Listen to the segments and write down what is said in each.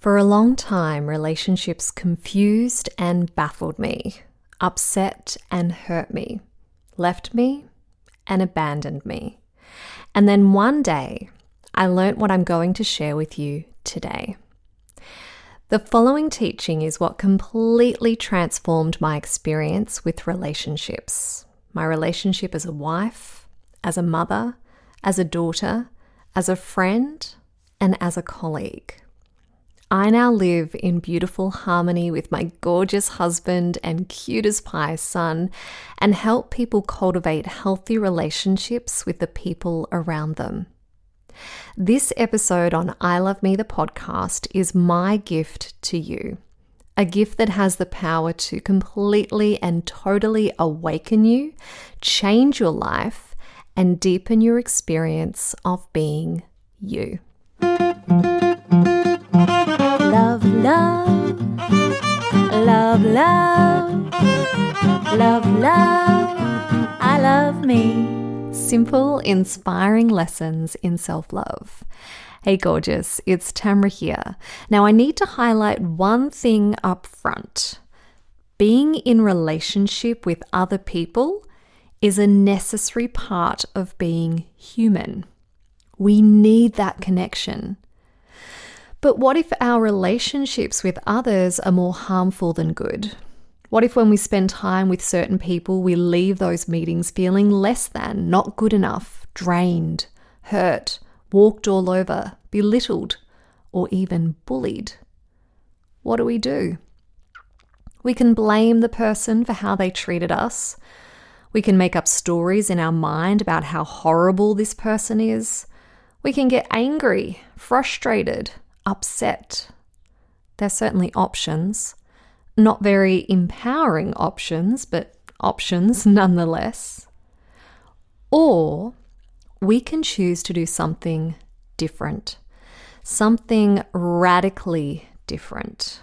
For a long time, relationships confused and baffled me, upset and hurt me, left me and abandoned me. And then one day, I learnt what I'm going to share with you today. The following teaching is what completely transformed my experience with relationships. My relationship as a wife, as a mother, as a daughter, as a friend, and as a colleague. I now live in beautiful harmony with my gorgeous husband and cute as pie son, and help people cultivate healthy relationships with the people around them. This episode on I Love Me, the podcast, is my gift to you. A gift that has the power to completely and totally awaken you, change your life, and deepen your experience of being you. Love, love, love, love, love, love, I love me. Simple, inspiring lessons in self-love. Hey gorgeous, it's Tamra here. Now I need to highlight one thing up front. Being in relationship with other people is a necessary part of being human. We need that connection. But what if our relationships with others are more harmful than good? What if when we spend time with certain people, we leave those meetings feeling less than, not good enough, drained, hurt, walked all over, belittled, or even bullied? What do? We can blame the person for how they treated us. We can make up stories in our mind about how horrible this person is. We can get angry, frustrated, upset. There's certainly options. Not very empowering options, but options nonetheless. Or we can choose to do something different, something radically different.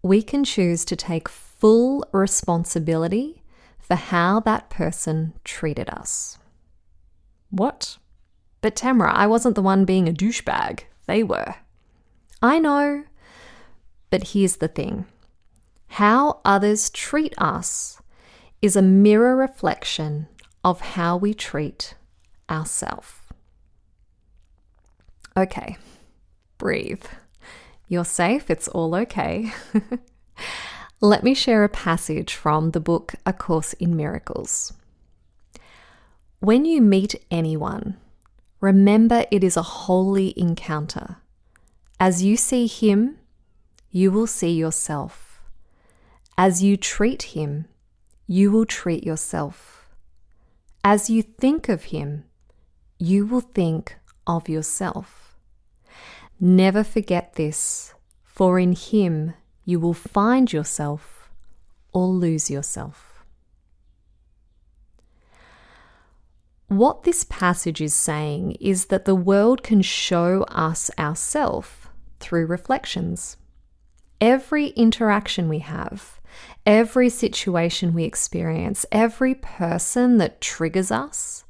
We can choose to take full responsibility for how that person treated us. What? But Tamra, I wasn't the one being a douchebag. They were. I know, but here's the thing. How others treat us is a mirror reflection of how we treat ourselves. Okay, breathe. You're safe, it's all okay. Let me share a passage from the book A Course in Miracles. When you meet anyone, remember it is a holy encounter. As you see him, you will see yourself. As you treat him, you will treat yourself. As you think of him, you will think of yourself. Never forget this, for in him you will find yourself or lose yourself. What this passage is saying is that the world can show us ourselves through reflections. Every interaction we have, every situation we experience, every person that triggers us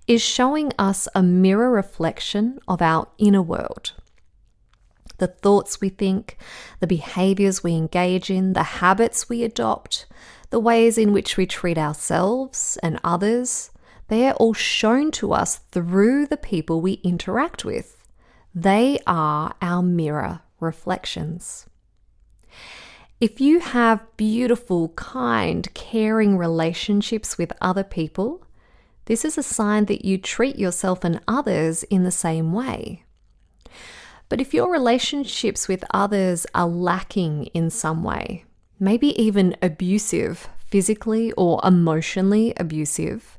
is showing us a mirror reflection of our inner world. The thoughts we think, the behaviors we engage in, the habits we adopt, the ways in which we treat ourselves and others, they are all shown to us through the people we interact with. They are our mirror reflections. If you have beautiful, kind, caring relationships with other people, this is a sign that you treat yourself and others in the same way. But if your relationships with others are lacking in some way, maybe even abusive, physically or emotionally abusive,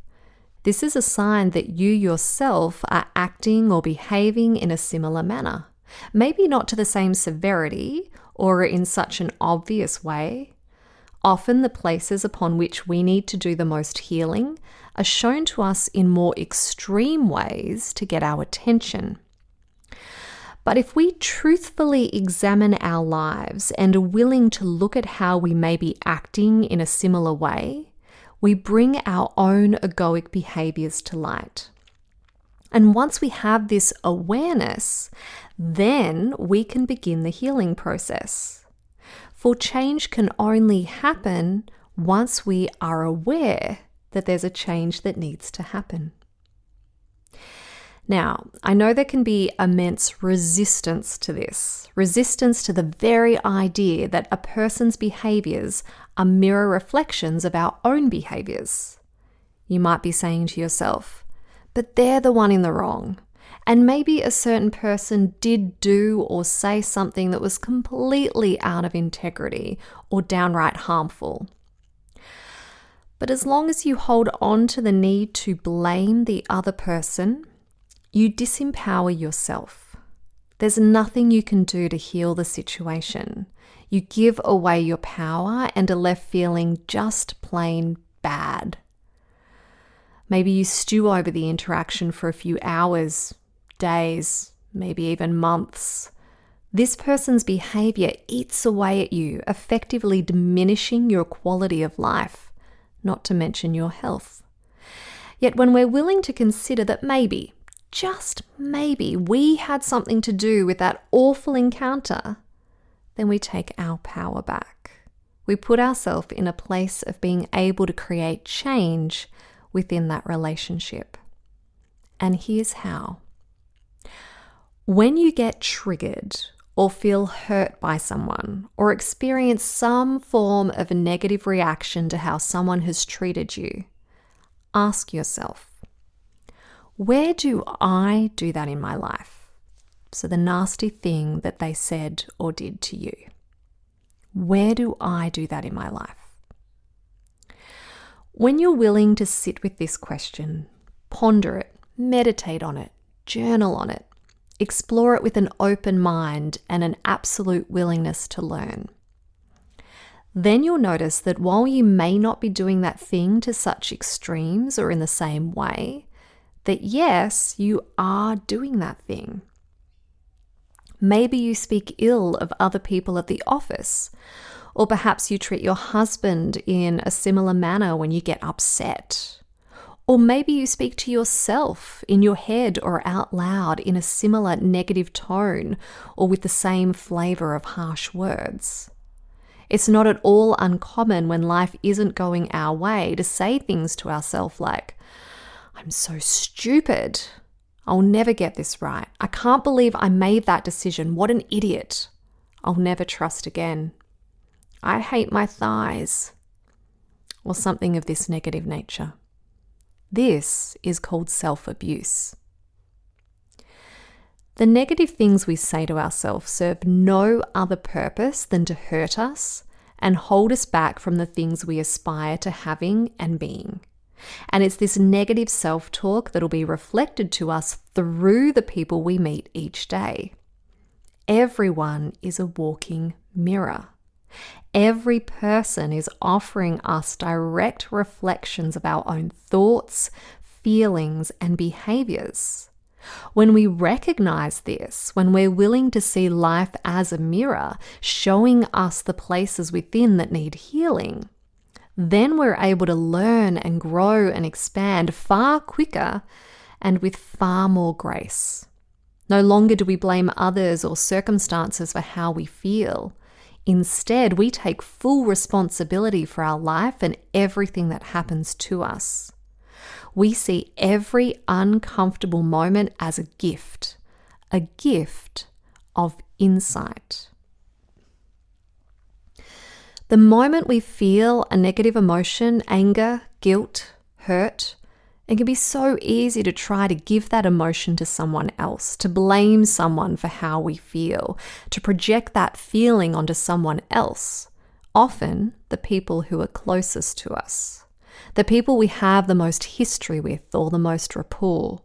this is a sign that you yourself are acting or behaving in a similar manner. Maybe not to the same severity or in such an obvious way. Often the places upon which we need to do the most healing are shown to us in more extreme ways to get our attention. But if we truthfully examine our lives and are willing to look at how we may be acting in a similar way, we bring our own egoic behaviors to light. And once we have this awareness, Then we can begin the healing process. For change can only happen once we are aware that there's a change that needs to happen. Now, I know there can be immense resistance to this, resistance to the very idea that a person's behaviors are mirror reflections of our own behaviors. You might be saying to yourself, but they're the one in the wrong. And maybe a certain person did do or say something that was completely out of integrity or downright harmful. But as long as you hold on to the need to blame the other person, you disempower yourself. There's nothing you can do to heal the situation. You give away your power and are left feeling just plain bad. Maybe you stew over the interaction for a few hours, days, maybe even months. This person's behavior eats away at you, effectively diminishing your quality of life, not to mention your health. Yet when we're willing to consider that maybe, just maybe, we had something to do with that awful encounter, then we take our power back. We put ourselves in a place of being able to create change within that relationship. And here's how. When you get triggered or feel hurt by someone or experience some form of a negative reaction to how someone has treated you, ask yourself, where do I do that in my life? So the nasty thing that they said or did to you. Where do I do that in my life? When you're willing to sit with this question, ponder it, meditate on it, journal on it, explore it with an open mind and an absolute willingness to learn. Then you'll notice that while you may not be doing that thing to such extremes or in the same way, that yes, you are doing that thing. Maybe you speak ill of other people at the office, or perhaps you treat your husband in a similar manner when you get upset. Or maybe you speak to yourself in your head or out loud in a similar negative tone or with the same flavor of harsh words. It's not at all uncommon when life isn't going our way to say things to ourselves like, I'm so stupid. I'll never get this right. I can't believe I made that decision. What an idiot. I'll never trust again. I hate my thighs. Or something of this negative nature. This is called self-abuse. The negative things we say to ourselves serve no other purpose than to hurt us and hold us back from the things we aspire to having and being. And it's this negative self-talk that'll be reflected to us through the people we meet each day. Everyone is a walking mirror. Every person is offering us direct reflections of our own thoughts, feelings, and behaviors. When we recognize this, when we're willing to see life as a mirror, showing us the places within that need healing, then we're able to learn and grow and expand far quicker and with far more grace. No longer do we blame others or circumstances for how we feel. Instead, we take full responsibility for our life and everything that happens to us. We see every uncomfortable moment as a gift of insight. The moment we feel a negative emotion, anger, guilt, hurt, it can be so easy to try to give that emotion to someone else, to blame someone for how we feel, to project that feeling onto someone else, often the people who are closest to us, the people we have the most history with or the most rapport.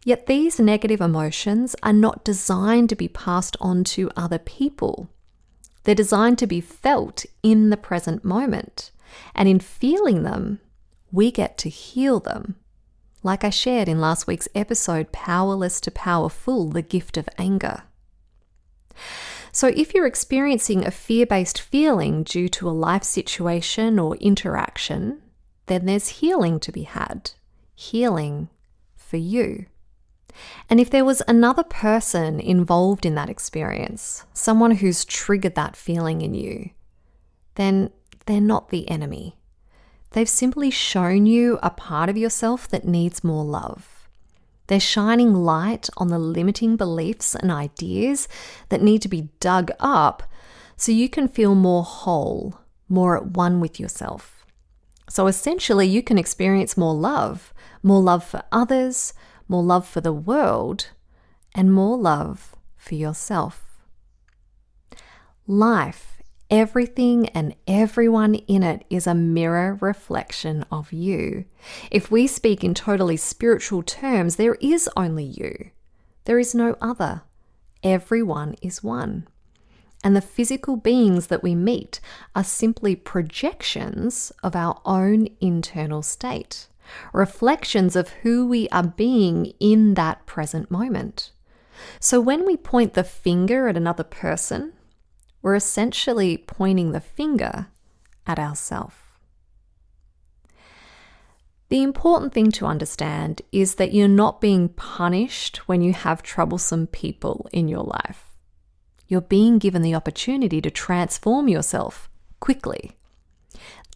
Yet these negative emotions are not designed to be passed on to other people. They're designed to be felt in the present moment, and in feeling them, we get to heal them. Like I shared in last week's episode, Powerless to Powerful, the gift of anger. So if you're experiencing a fear-based feeling due to a life situation or interaction, then there's healing to be had. Healing for you. And if there was another person involved in that experience, someone who's triggered that feeling in you, then they're not the enemy. They've simply shown you a part of yourself that needs more love. They're shining light on the limiting beliefs and ideas that need to be dug up so you can feel more whole, more at one with yourself. So essentially, you can experience more love for others, more love for the world, and more love for yourself. Life, everything and everyone in it is a mirror reflection of you. If we speak in totally spiritual terms, there is only you. There is no other. Everyone is one. And the physical beings that we meet are simply projections of our own internal state, reflections of who we are being in that present moment. So when we point the finger at another person, we're essentially pointing the finger at ourselves. The important thing to understand is that you're not being punished when you have troublesome people in your life. You're being given the opportunity to transform yourself quickly.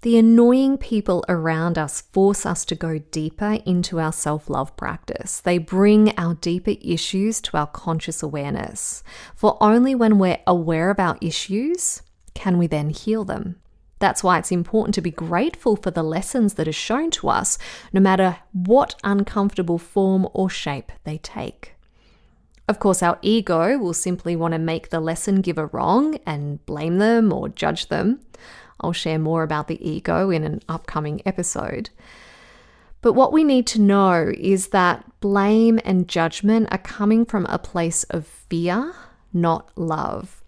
The annoying people around us force us to go deeper into our self-love practice. They bring our deeper issues to our conscious awareness. For only when we're aware of our issues can we then heal them. That's why it's important to be grateful for the lessons that are shown to us, no matter what uncomfortable form or shape they take. Of course, our ego will simply want to make the lesson giver wrong and blame them or judge them. I'll share more about the ego in an upcoming episode. But what we need to know is that blame and judgment are coming from a place of fear, not love.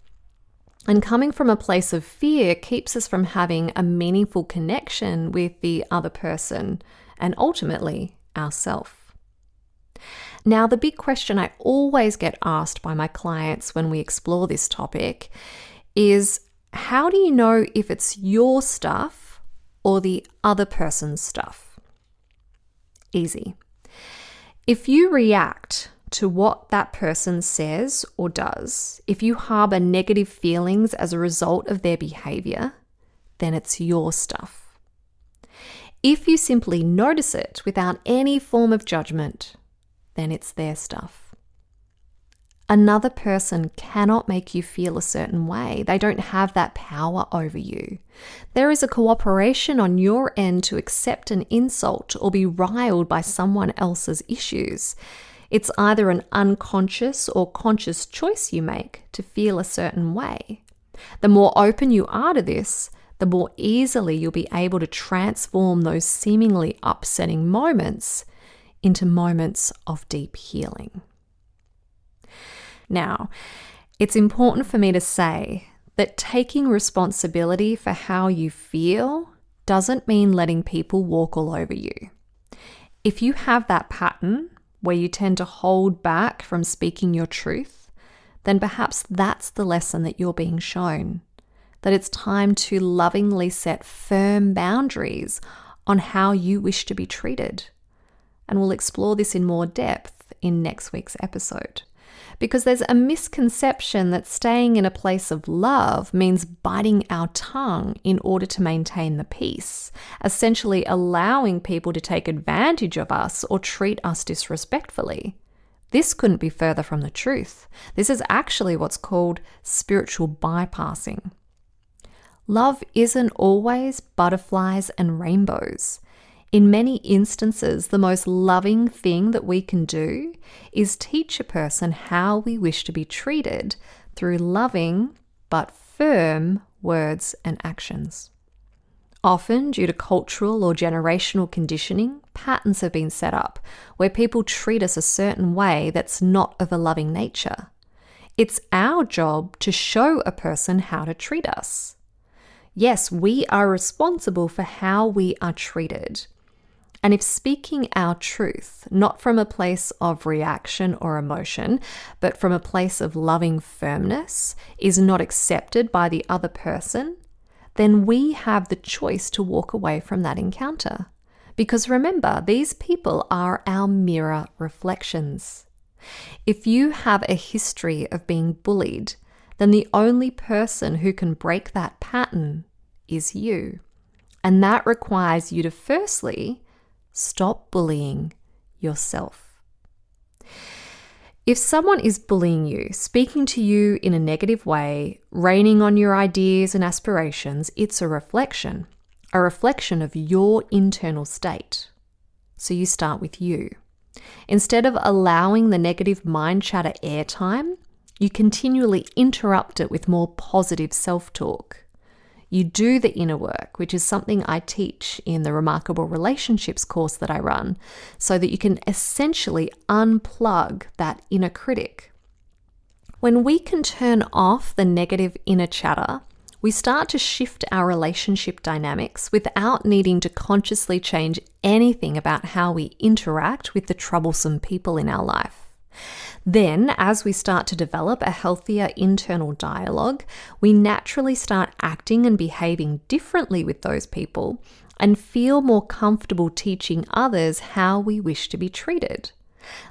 And coming from a place of fear keeps us from having a meaningful connection with the other person and ultimately ourselves. Now, the big question I always get asked by my clients when we explore this topic is, how do you know if it's your stuff or the other person's stuff? Easy. If you react to what that person says or does, if you harbor negative feelings as a result of their behavior, then it's your stuff. If you simply notice it without any form of judgment, then it's their stuff. Another person cannot make you feel a certain way. They don't have that power over you. There is a cooperation on your end to accept an insult or be riled by someone else's issues. It's either an unconscious or conscious choice you make to feel a certain way. The more open you are to this, the more easily you'll be able to transform those seemingly upsetting moments into moments of deep healing. Now, it's important for me to say that taking responsibility for how you feel doesn't mean letting people walk all over you. If you have that pattern where you tend to hold back from speaking your truth, then perhaps that's the lesson that you're being shown, that it's time to lovingly set firm boundaries on how you wish to be treated. And we'll explore this in more depth in next week's episode. Because there's a misconception that staying in a place of love means biting our tongue in order to maintain the peace, essentially allowing people to take advantage of us or treat us disrespectfully. This couldn't be further from the truth. This is actually what's called spiritual bypassing. Love isn't always butterflies and rainbows. In many instances, the most loving thing that we can do is teach a person how we wish to be treated through loving but firm words and actions. Often, due to cultural or generational conditioning, patterns have been set up where people treat us a certain way that's not of a loving nature. It's our job to show a person how to treat us. Yes, we are responsible for how we are treated. And if speaking our truth, not from a place of reaction or emotion, but from a place of loving firmness, is not accepted by the other person, then we have the choice to walk away from that encounter. Because remember, these people are our mirror reflections. If you have a history of being bullied, then the only person who can break that pattern is you. And that requires you to firstly stop bullying yourself. If someone is bullying you, speaking to you in a negative way, raining on your ideas and aspirations, it's a reflection of your internal state. So you start with you. Instead of allowing the negative mind chatter airtime, you continually interrupt it with more positive self-talk. You do the inner work, which is something I teach in the Remarkable Relationships course that I run, so that you can essentially unplug that inner critic. When we can turn off the negative inner chatter, we start to shift our relationship dynamics without needing to consciously change anything about how we interact with the troublesome people in our life. Then, as we start to develop a healthier internal dialogue, we naturally start acting and behaving differently with those people and feel more comfortable teaching others how we wish to be treated.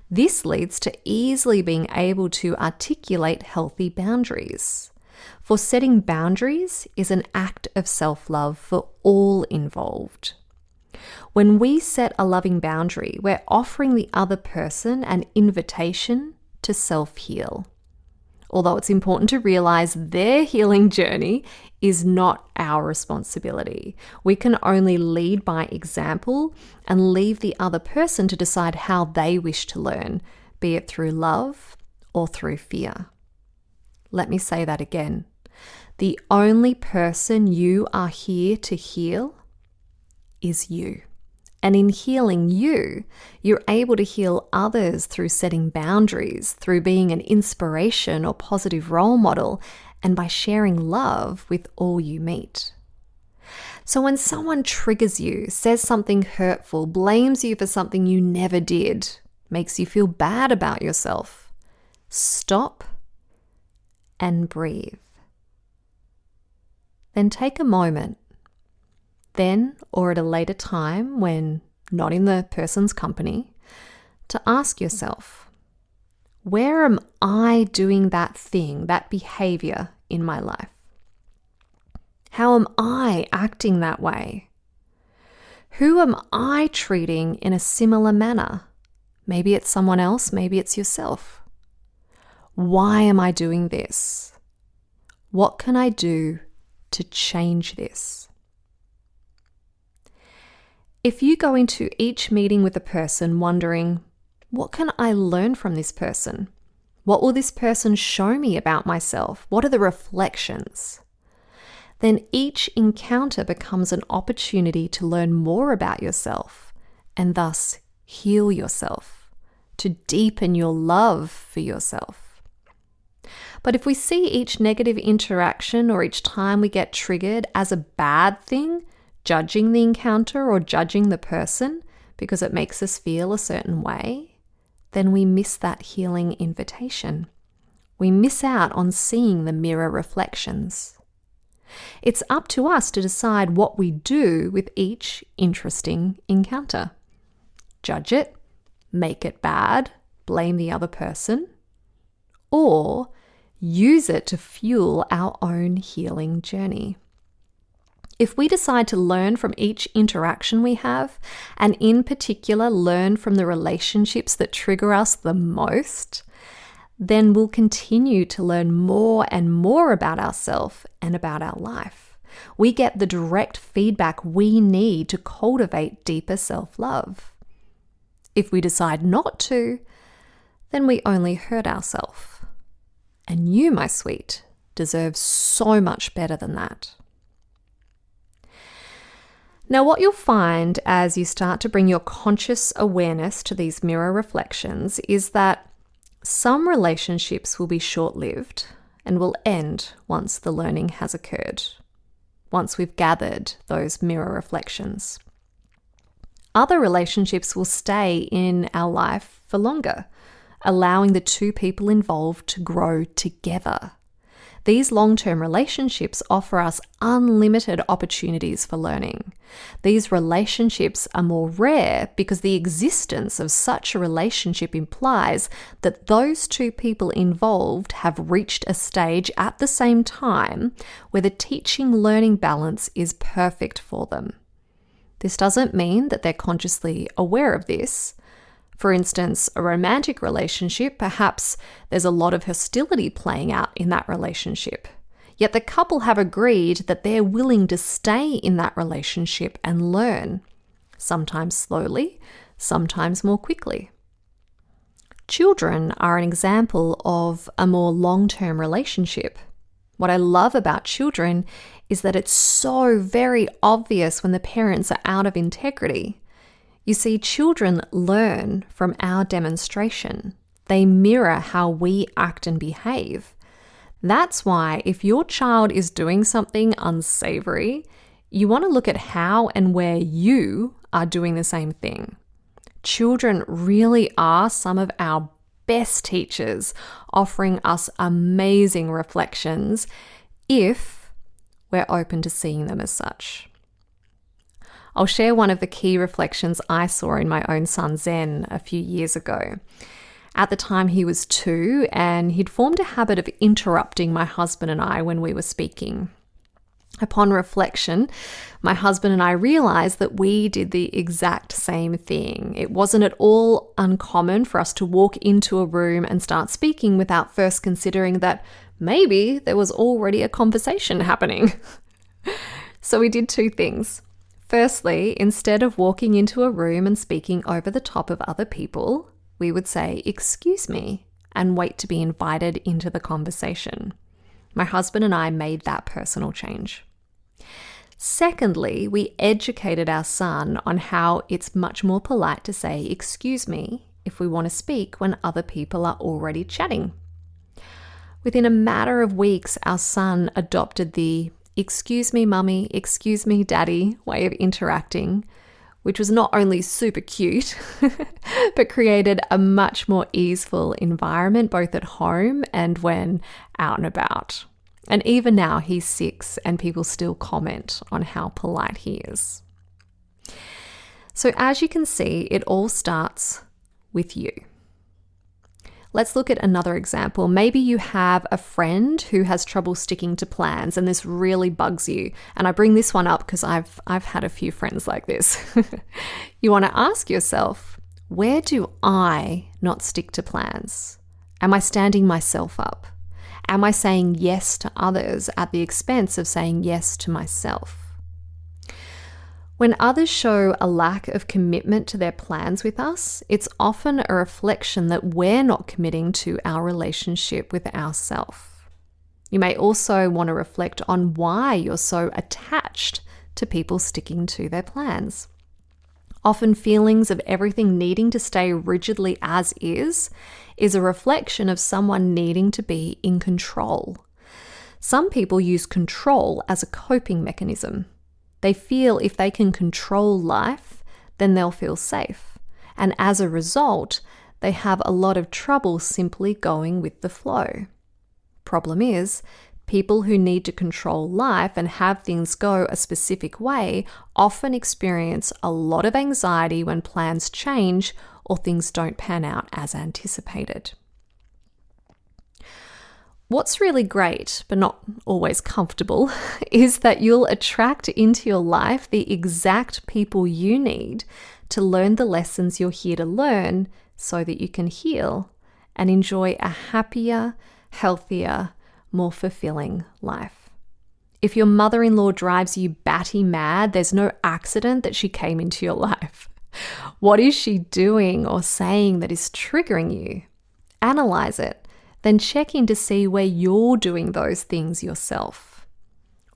This leads to easily being able to articulate healthy boundaries. For setting boundaries is an act of self-love for all involved. When we set a loving boundary, we're offering the other person an invitation to self-heal. Although it's important to realize their healing journey is not our responsibility. We can only lead by example and leave the other person to decide how they wish to learn, be it through love or through fear. Let me say that again. The only person you are here to heal is you. And in healing you, you're able to heal others through setting boundaries, through being an inspiration or positive role model, and by sharing love with all you meet. So when someone triggers you, says something hurtful, blames you for something you never did, makes you feel bad about yourself, stop and breathe. Then take a moment. Then, or at a later time when not in the person's company, to ask yourself, where am I doing that thing, that behavior in my life? How am I acting that way? Who am I treating in a similar manner? Maybe it's someone else, maybe it's yourself. Why am I doing this? What can I do to change this? If you go into each meeting with a person wondering, what can I learn from this person? What will this person show me about myself? What are the reflections? Then each encounter becomes an opportunity to learn more about yourself and thus heal yourself, to deepen your love for yourself. But if we see each negative interaction or each time we get triggered as a bad thing, judging the encounter or judging the person because it makes us feel a certain way, then we miss that healing invitation. We miss out on seeing the mirror reflections. It's up to us to decide what we do with each interesting encounter. Judge it, make it bad, blame the other person, or use it to fuel our own healing journey. If we decide to learn from each interaction we have, and in particular learn from the relationships that trigger us the most, then we'll continue to learn more and more about ourselves and about our life. We get the direct feedback we need to cultivate deeper self-love. If we decide not to, then we only hurt ourselves. And you, my sweet, deserve so much better than that. Now, what you'll find as you start to bring your conscious awareness to these mirror reflections is that some relationships will be short-lived and will end once the learning has occurred, once we've gathered those mirror reflections. Other relationships will stay in our life for longer, allowing the two people involved to grow together. These long-term relationships offer us unlimited opportunities for learning. These relationships are more rare because the existence of such a relationship implies that those two people involved have reached a stage at the same time where the teaching-learning balance is perfect for them. This doesn't mean that they're consciously aware of this. For instance, a romantic relationship, perhaps there's a lot of hostility playing out in that relationship. Yet the couple have agreed that they're willing to stay in that relationship and learn, sometimes slowly, sometimes more quickly. Children are an example of a more long-term relationship. What I love about children is that it's so very obvious when the parents are out of integrity. You see, children learn from our demonstration. They mirror how we act and behave. That's why if your child is doing something unsavory, you want to look at how and where you are doing the same thing. Children really are some of our best teachers, offering us amazing reflections if we're open to seeing them as such. I'll share one of the key reflections I saw in my own son Zen a few years ago. At the time he was 2 and he'd formed a habit of interrupting my husband and I when we were speaking. Upon reflection, my husband and I realized that we did the exact same thing. It wasn't at all uncommon for us to walk into a room and start speaking without first considering that maybe there was already a conversation happening. So we did 2 things. Firstly, instead of walking into a room and speaking over the top of other people, we would say, "Excuse me," and wait to be invited into the conversation. My husband and I made that personal change. Secondly, we educated our son on how it's much more polite to say, "Excuse me," if we want to speak when other people are already chatting. Within a matter of weeks, our son adopted the "excuse me, mummy, excuse me, daddy" way of interacting, which was not only super cute, but created a much more easeful environment both at home and when out and about. And even now he's 6 and people still comment on how polite he is. So as you can see, it all starts with you. Let's look at another example. Maybe you have a friend who has trouble sticking to plans and this really bugs you. And I bring this one up because I've had a few friends like this. You want to ask yourself, where do I not stick to plans? Am I standing myself up? Am I saying yes to others at the expense of saying yes to myself? When others show a lack of commitment to their plans with us, it's often a reflection that we're not committing to our relationship with ourselves. You may also want to reflect on why you're so attached to people sticking to their plans. Often feelings of everything needing to stay rigidly as is a reflection of someone needing to be in control. Some people use control as a coping mechanism. They feel if they can control life, then they'll feel safe. And as a result, they have a lot of trouble simply going with the flow. Problem is, people who need to control life and have things go a specific way often experience a lot of anxiety when plans change or things don't pan out as anticipated. What's really great, but not always comfortable, is that you'll attract into your life the exact people you need to learn the lessons you're here to learn so that you can heal and enjoy a happier, healthier, more fulfilling life. If your mother-in-law drives you batty mad, there's no accident that she came into your life. What is she doing or saying that is triggering you? Analyze it. Then check in to see where you're doing those things yourself.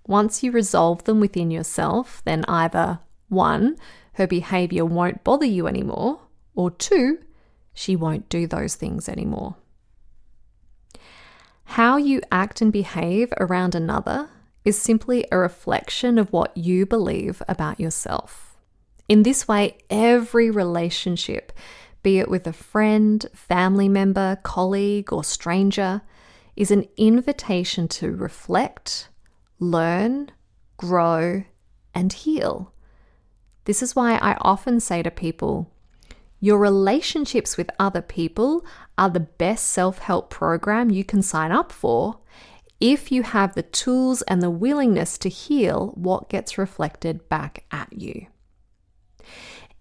Once you resolve them within yourself, then either 1, her behavior won't bother you anymore, or 2, she won't do those things anymore. How you act and behave around another is simply a reflection of what you believe about yourself. In this way, every relationship, be it with a friend, family member, colleague, or stranger, is an invitation to reflect, learn, grow, and heal. This is why I often say to people, your relationships with other people are the best self-help program you can sign up for if you have the tools and the willingness to heal what gets reflected back at you.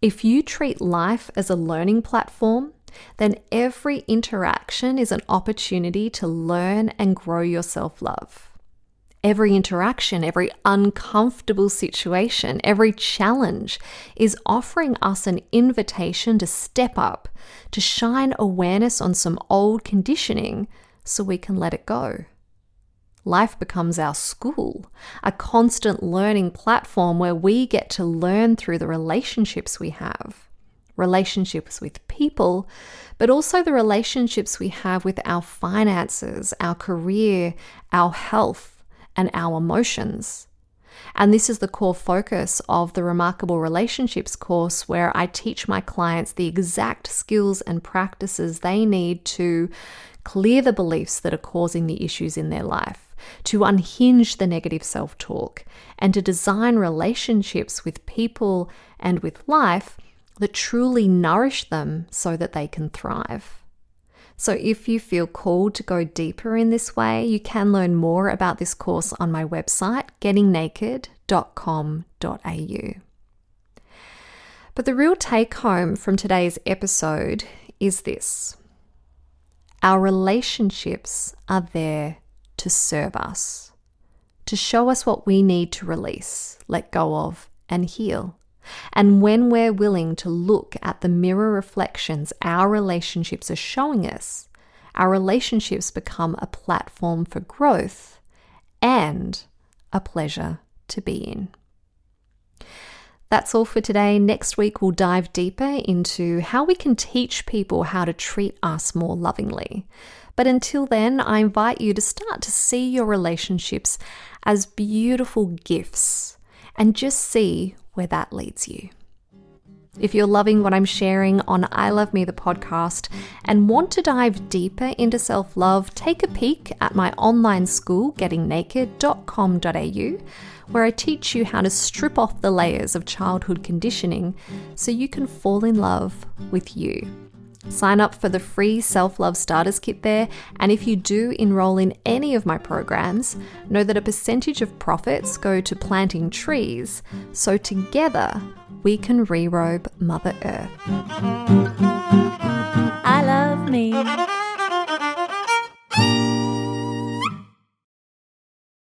If you treat life as a learning platform, then every interaction is an opportunity to learn and grow your self-love. Every interaction, every uncomfortable situation, every challenge is offering us an invitation to step up, to shine awareness on some old conditioning so we can let it go. Life becomes our school, a constant learning platform where we get to learn through the relationships we have. Relationships with people, but also the relationships we have with our finances, our career, our health, and our emotions. And this is the core focus of the Remarkable Relationships course, where I teach my clients the exact skills and practices they need to clear the beliefs that are causing the issues in their life, to unhinge the negative self-talk, and to design relationships with people and with life that truly nourish them so that they can thrive. So if you feel called to go deeper in this way, you can learn more about this course on my website, gettingnaked.com.au. But the real take home from today's episode is this. Our relationships are there to serve us, to show us what we need to release, let go of, and heal. And when we're willing to look at the mirror reflections our relationships are showing us, our relationships become a platform for growth and a pleasure to be in. That's all for today. Next week, we'll dive deeper into how we can teach people how to treat us more lovingly. But until then, I invite you to start to see your relationships as beautiful gifts and just see where that leads you. If you're loving what I'm sharing on I Love Me, the podcast, and want to dive deeper into self-love, take a peek at my online school, gettingnaked.com.au, where I teach you how to strip off the layers of childhood conditioning so you can fall in love with you. Sign up for the free self-love starters kit there, and if you do enroll in any of my programs, know that a percentage of profits go to planting trees, so together we can re-robe Mother Earth.